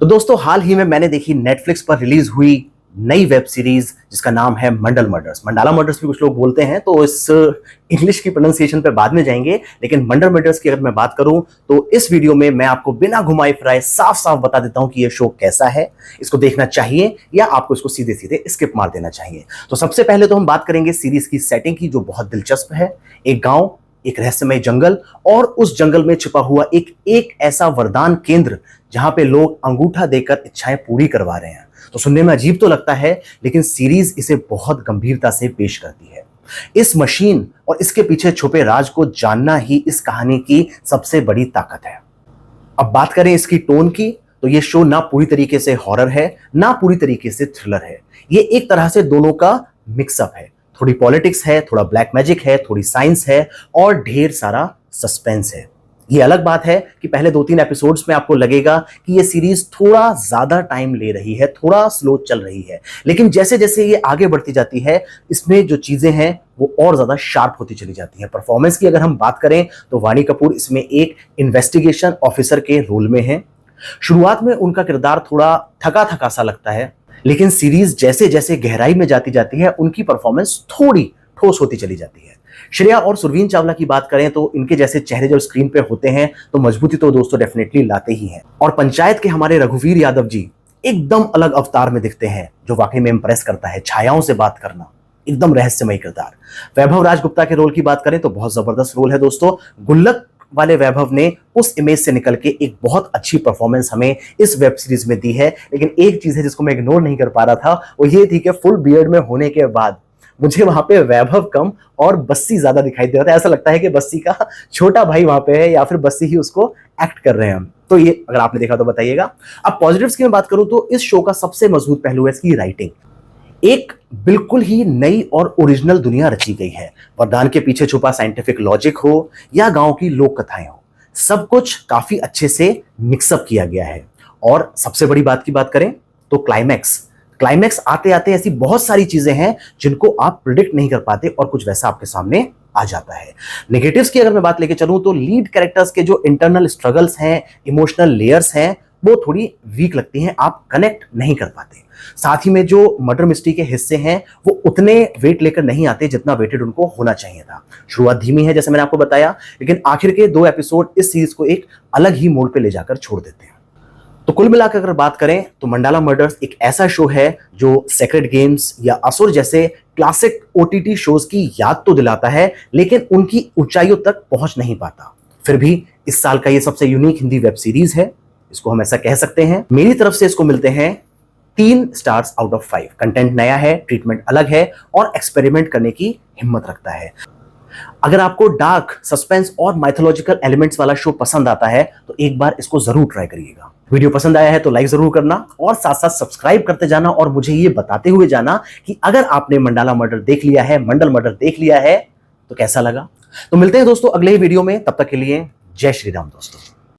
तो दोस्तों हाल ही में मैंने देखी नेटफ्लिक्स पर रिलीज हुई नई वेब सीरीज जिसका नाम है मंडल मर्डर्स। मंडाला मर्डर्स भी कुछ लोग बोलते हैं, तो इस इंग्लिश की प्रोनाउंसिएशन पे बाद में जाएंगे। लेकिन मंडल मर्डर्स की अगर मैं बात करूं तो इस वीडियो में मैं आपको बिना घुमाए फिराए साफ साफ बता देता हूं कि यह शो कैसा है, इसको देखना चाहिए या आपको इसको सीधे सीधे स्किप मार देना चाहिए। तो सबसे पहले तो हम बात करेंगे सीरीज की सेटिंग की, जो बहुत दिलचस्प है। एक गांव, एक रहस्यमय जंगल और उस जंगल में छिपा हुआ एक ऐसा वरदान केंद्र जहां पे लोग अंगूठा देकर इच्छाएं पूरी करवा रहे हैं। तो सुनने में अजीब तो लगता है, लेकिन सीरीज इसे बहुत गंभीरता से पेश करती है। इस मशीन और इसके पीछे छुपे राज को जानना ही इस कहानी की सबसे बड़ी ताकत है। अब बात करें इसकी टोन की, तो ये शो ना पूरी तरीके से हॉरर है, ना पूरी तरीके से थ्रिलर है। ये एक तरह से दोनों का मिक्सअप है। थोड़ी पॉलिटिक्स है, थोड़ा ब्लैक मैजिक है, थोड़ी साइंस है और ढेर सारा सस्पेंस है। ये अलग बात है कि पहले 2-3 एपिसोड्स में आपको लगेगा कि ये सीरीज थोड़ा ज्यादा टाइम ले रही है, थोड़ा स्लो चल रही है। लेकिन जैसे जैसे ये आगे बढ़ती जाती है, इसमें जो चीजें हैं वो और ज्यादा शार्प होती चली जाती हैं। परफॉर्मेंस की अगर हम बात करें तो वाणी कपूर इसमें एक इन्वेस्टिगेशन ऑफिसर के रोल में है। शुरुआत में उनका किरदार थोड़ा थका थका सा लगता है, लेकिन सीरीज जैसे जैसे गहराई में जाती जाती है उनकी परफॉर्मेंस थोड़ी ठोस होती चली जाती है। श्रेया और सुरवीन चावला की बात करें तो इनके जैसे चेहरे जब स्क्रीन पे होते हैं तो मजबूती तो दोस्तों डेफिनेटली लाते ही हैं। और पंचायत के हमारे रघुवीर यादव जी एकदम अलग अवतार में दिखते हैं, जो वाकई में इंप्रेस करता है। छायाओं से बात करना, एकदम रहस्यमय किरदार। वैभव राजगुप्ता के रोल की बात करें तो बहुत जबरदस्त रोल है दोस्तों। गुल्लक वाले वैभव ने उस इमेज से निकल के एक बहुत अच्छी परफॉर्मेंस हमें इस वेब सीरीज में दी है। लेकिन एक चीज है जिसको मैं इग्नोर नहीं कर पा रहा था, वो ये थी कि फुल बियर्ड में होने के बाद मुझे वहां पे वैभव कम और बस्सी ज्यादा दिखाई दे रहा था। ऐसा लगता है कि बस्सी का छोटा भाई वहां पे है या फिर बस्सी ही उसको एक्ट कर रहे हैं। तो ये अगर आपने देखा तो बताइएगा। अब पॉजिटिव्स की मैं बात करूं तो इस शो का सबसे मजबूत पहलू है इसकी राइटिंग। एक बिल्कुल ही नई और ओरिजिनल दुनिया रची गई है। वरदान के पीछे छुपा साइंटिफिक लॉजिक हो या गांव की लोक कथाएं हो, सब कुछ काफी अच्छे से मिक्सअप किया गया है। और सबसे बड़ी बात की बात करें तो क्लाइमैक्स आते आते ऐसी बहुत सारी चीजें हैं जिनको आप प्रिडिक्ट नहीं कर पाते और कुछ वैसा आपके सामने आ जाता है। नेगेटिव्स की अगर मैं बात लेके चलूं तो लीड कैरेक्टर्स के जो इंटरनल स्ट्रगल्स हैं, इमोशनल लेयर्स हैं, वो थोड़ी वीक लगती हैं, आप कनेक्ट नहीं कर पाते। साथ ही में जो मर्डर मिस्ट्री के हिस्से हैं वो उतने वेट लेकर नहीं आते जितना वेटेड उनको होना चाहिए था। शुरुआत धीमी है जैसे मैंने आपको बताया, लेकिन आखिर के 2 एपिसोड इस सीरीज को एक अलग ही मोड़ पे ले जाकर छोड़ देते हैं। तो कुल मिलाकर अगर बात करें तो मंडाला मर्डर्स एक ऐसा शो है जो सेक्रेड गेम्स या असुर जैसे क्लासिक ओटीटी शोज की याद तो दिलाता है, लेकिन उनकी ऊंचाइयों तक पहुंच नहीं पाता। फिर भी इस साल का ये सबसे यूनिक हिंदी वेब सीरीज है, इसको हम ऐसा कह सकते हैं। मेरी तरफ से इसको मिलते हैं 3 स्टार्स आउट ऑफ 5। कंटेंट नया है, ट्रीटमेंट अलग है और एक्सपेरिमेंट करने की हिम्मत रखता है। अगर आपको डार्क, सस्पेंस और माइथोलॉजिकल एलिमेंट्स वाला शो पसंद आता है तो एक बार इसको जरूर ट्राई करिएगा। वीडियो पसंद आया है तो लाइक जरूर करना और साथ साथ सब्सक्राइब करते जाना और मुझे ये बताते हुए जाना कि अगर आपने मंडाला मर्डर देख लिया है, मंडल मर्डर देख लिया है तो कैसा लगा। तो मिलते हैं दोस्तों अगले वीडियो में, तब तक के लिए जय श्री राम दोस्तों।